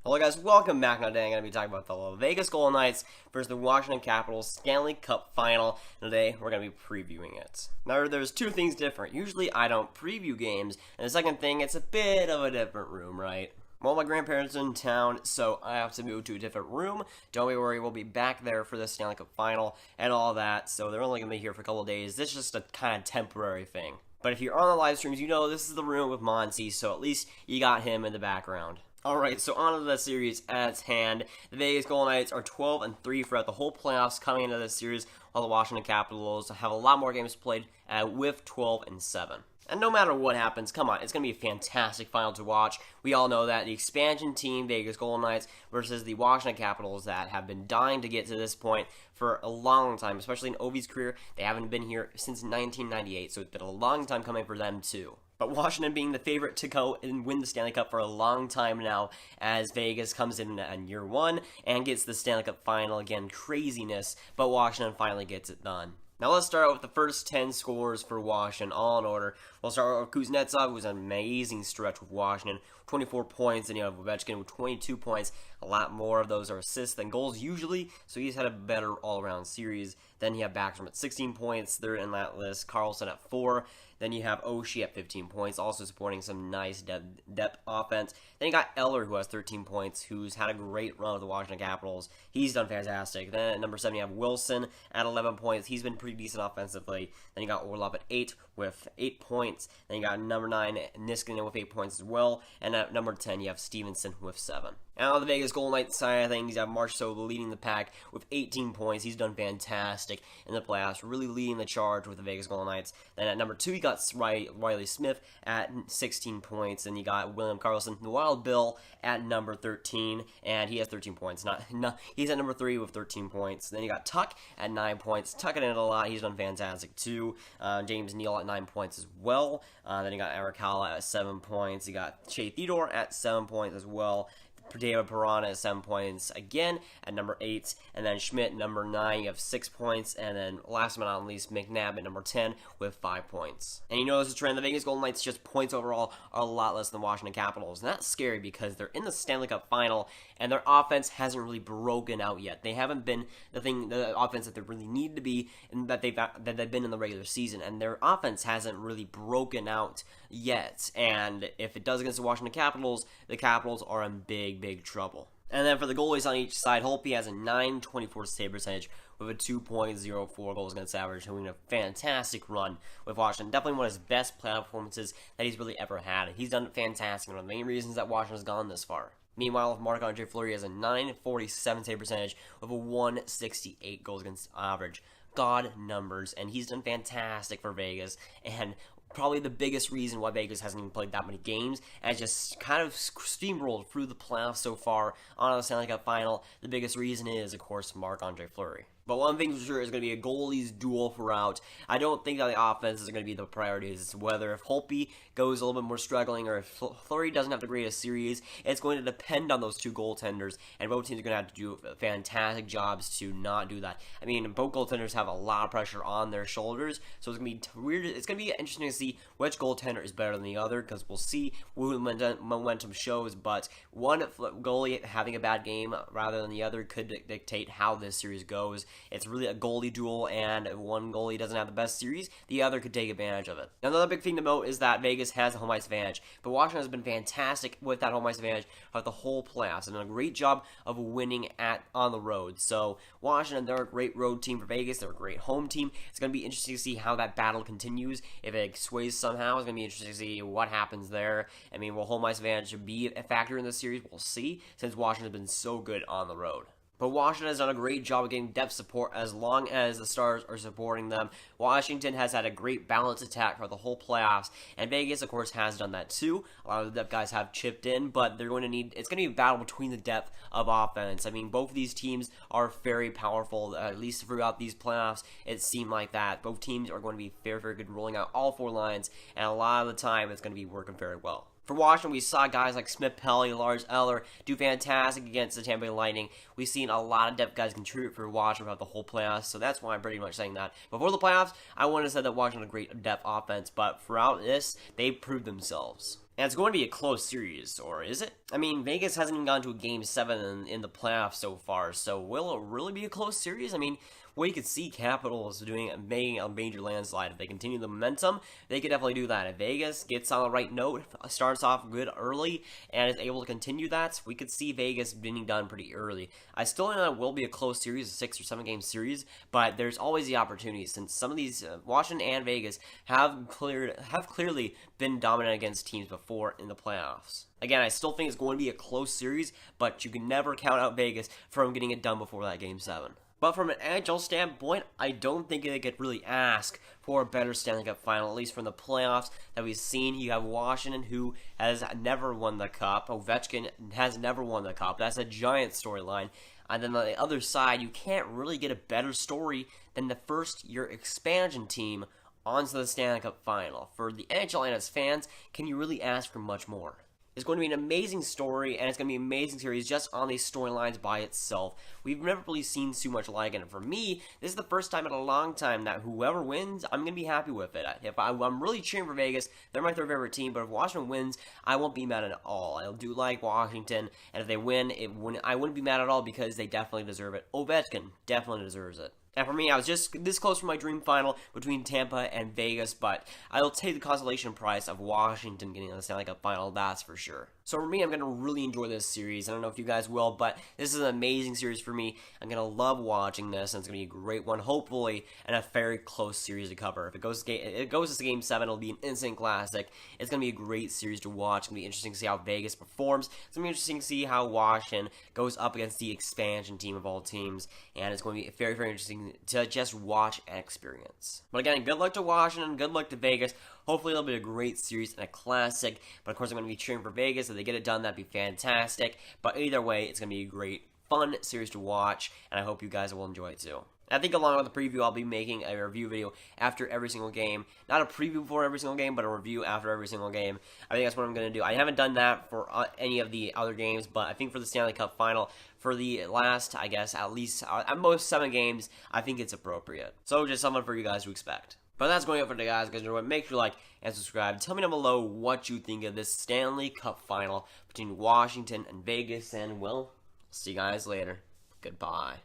Hello guys, welcome back. Now today I'm going to be talking about the Vegas Golden Knights versus the Washington Capitals Stanley Cup Final. Today we're going to be previewing it. Now there's two things different. Usually I don't preview games, and the second thing, it's a bit of a different room, right? Well, my grandparents are in town, so I have to move to a different room. Don't be worried, we'll be back there for the Stanley Cup Final and all that, so they're only going to be here for a couple of days. This is just a kind of temporary thing. But if you're on the live streams, you know this is the room with Monty, so at least you got him in the background. Alright, so on to the series at hand. The Vegas Golden Knights are 12-3 throughout the whole playoffs coming into this series, while the Washington Capitals have a lot more games played with 12-7. And no matter what happens, come on, it's going to be a fantastic final to watch. We all know that the expansion team, Vegas Golden Knights, versus the Washington Capitals that have been dying to get to this point for a long time, especially in Ovi's career. They haven't been here since 1998, so it's been a long time coming for them too. But Washington being the favorite to go and win the Stanley Cup for a long time now, as Vegas comes in year one and gets the Stanley Cup final. Again, craziness, but Washington finally gets it done. Now let's start out with the first 10 scores for Washington, all in order. We'll start with Kuznetsov, who was an amazing stretch with Washington, 24 points, and you have Ovechkin with 22 points. A lot more of those are assists than goals usually, so he's had a better all-around series. Then you have Backstrom at 16 points, third in that list, Carlson at 4. Then you have Oshie at 15 points, also supporting some nice depth offense. Then you got Eller, who has 13 points, who's had a great run with the Washington Capitals. He's done fantastic. Then at number 7, you have Wilson at 11 points. He's been pretty decent offensively. Then you got Orlov at 8 with 8 points. Then you got number 9, Niskanen with 8 points as well. And at number 10, you have Stevenson with 7. Now on the Vegas Golden Knights side of things, you have Marchessault leading the pack with 18 points. He's done fantastic in the playoffs, really leading the charge with the Vegas Golden Knights. Then at number 2, you got Riley Smith at 16 points. Then you got William Karlsson, the Wild Bill, at number 13, and he has 13 points. He's at number 3 with 13 points. Then you got Tuck at 9 points. Tucking in a lot. He's done fantastic too. James Neal at 9 points as well. Then you got Eric Halla at 7 points. You got Shea Theodore at 7 points as well. David Perron at 7 points again at number 8, and then Schmidt number 9, you have 6 points, and then last but not least McNabb at number 10 with 5 points. And you notice the trend, the Vegas Golden Knights just points overall are a lot less than the Washington Capitals, and that's scary because they're in the Stanley Cup Final and their offense hasn't really broken out yet. They haven't been the offense that they really need to be, and that they've been in the regular season, and their offense hasn't really broken out yet. And if it does against the Washington Capitals, the Capitals are in big trouble. And then for the goalies on each side, Holtby has a .924 save percentage with a 2.04 goals against average, doing a fantastic run with Washington. Definitely one of his best playoff performances that he's really ever had. He's done fantastic, one of the main reasons that Washington's gone this far. Meanwhile, Marc-Andre Fleury has a .947 save percentage with a 168 goals against average. God numbers, and he's done fantastic for Vegas, and probably the biggest reason why Vegas hasn't even played that many games and just kind of steamrolled through the playoffs so far on the Stanley Cup Final. The biggest reason is, of course, Marc-Andre Fleury. But one thing for sure is going to be a goalies duel throughout. I don't think that the offense is going to be the priority. It's whether if Holtby goes a little bit more struggling or if Fleury doesn't have the greatest series, it's going to depend on those two goaltenders, and both teams are going to have to do fantastic jobs to not do that. I mean, both goaltenders have a lot of pressure on their shoulders, so it's going to be weird. It's going to be interesting to see which goaltender is better than the other, because we'll see what momentum shows, but one goalie having a bad game rather than the other could dictate how this series goes. It's really a goalie duel, and if one goalie doesn't have the best series, the other could take advantage of it. Another big thing to note is that Vegas has a home ice advantage, but Washington has been fantastic with that home ice advantage throughout the whole playoffs, and done a great job of winning on the road. So Washington, they're a great road team for Vegas. They're a great home team. It's going to be interesting to see how that battle continues. If it sways somehow, it's going to be interesting to see what happens there. I mean, will home ice advantage be a factor in this series? We'll see, since Washington's been so good on the road. But Washington has done a great job of getting depth support as long as the Stars are supporting them. Washington has had a great balanced attack for the whole playoffs, and Vegas, of course, has done that too. A lot of the depth guys have chipped in, but it's going to be a battle between the depth of offense. I mean, both of these teams are very powerful, at least throughout these playoffs. It seemed like that. Both teams are going to be very good rolling out all 4 lines, and a lot of the time it's going to be working very well. For Washington, we saw guys like Smith-Pelly, Lars Eller do fantastic against the Tampa Bay Lightning. We've seen a lot of depth guys contribute for Washington throughout the whole playoffs, so that's why I'm pretty much saying that. Before the playoffs, I wouldn't have said that Washington had a great depth offense, but throughout this, they proved themselves. And it's going to be a close series, or is it? I mean, Vegas hasn't even gone to a Game 7 in the playoffs so far, so will it really be a close series? I mean, well, you could see Capitals making a major landslide. If they continue the momentum, they could definitely do that. If Vegas gets on the right note, starts off good early, and is able to continue that, we could see Vegas being done pretty early. I still think that it will be a close series, a 6 or 7 game series, but there's always the opportunity since some of these, Washington and Vegas, have clearly been dominant against teams before in the playoffs. Again, I still think it's going to be a close series, but you can never count out Vegas from getting it done before that Game 7. But from an NHL standpoint, I don't think they could really ask for a better Stanley Cup final, at least from the playoffs that we've seen. You have Washington, who has never won the Cup. Ovechkin has never won the Cup. That's a giant storyline. And then on the other side, you can't really get a better story than the first-year expansion team onto the Stanley Cup final. For the NHL and its fans, can you really ask for much more? It's going to be an amazing story, and it's going to be an amazing series just on these storylines by itself. We've never really seen too much like it, and for me, this is the first time in a long time that whoever wins, I'm going to be happy with it. If I'm really cheering for Vegas, they're my third favorite team, but if Washington wins, I won't be mad at all. I do like Washington, and if they win, I wouldn't be mad at all because they definitely deserve it. Ovechkin definitely deserves it. And for me, I was just this close for my dream final between Tampa and Vegas, but I'll take the consolation prize of Washington getting the Stanley Cup final, that's for sure. So for me, I'm going to really enjoy this series. I don't know if you guys will, but this is an amazing series for me. I'm going to love watching this, and it's going to be a great one, hopefully, and a very close series to cover. If it goes to Game 7, it'll be an instant classic. It's going to be a great series to watch. It's going to be interesting to see how Vegas performs. It's going to be interesting to see how Washington goes up against the expansion team of all teams, and it's going to be very, very interesting to just watch and experience. But again, good luck to Washington, good luck to Vegas. Hopefully it'll be a great series and a classic, but of course I'm going to be cheering for Vegas. If they get it done, that'd be fantastic. But either way, it's going to be a great, fun series to watch, and I hope you guys will enjoy it too. I think along with the preview, I'll be making a review video after every single game. Not a preview before every single game, but a review after every single game. I think that's what I'm going to do. I haven't done that for any of the other games, but I think for the Stanley Cup final, for the last, I guess, at least, at most 7 games, I think it's appropriate. So just something for you guys to expect. But that's going up for today, guys. Make sure to like and subscribe. Tell me down below what you think of this Stanley Cup final between Washington and Vegas. And, well, see you guys later. Goodbye.